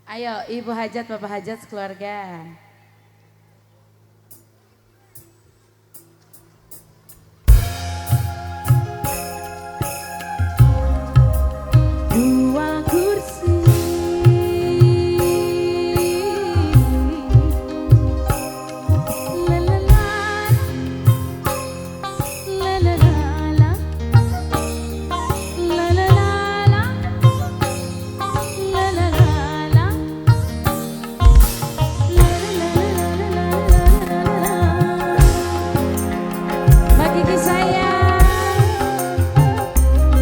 Ayo, Ibu Hajat, Bapak Hajat, keluarga. Dua kursi la la la la la la la la la la la la la Mbak Kiki sayang,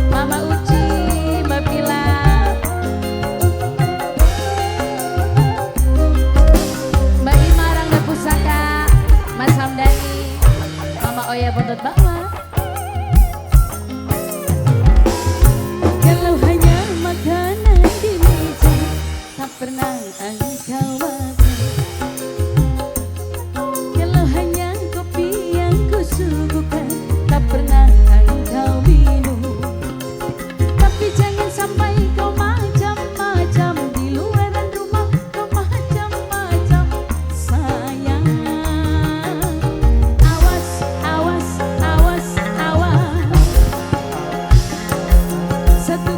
Mama Uci, Mbak Pila, Mbak Ima Rangga Pusaka, Mas Hamdani, Mama Oya Bontot Bawah. Kalau hanya makanan di meja tak pernah engkau makan, kalau hanya kopi yang kusuguhkan tak pernah engkau minum. Tapi jangan sampai kau macam-macam di luaran rumah, kau macam-macam sayang. Awas, awas, awas, awas. Satu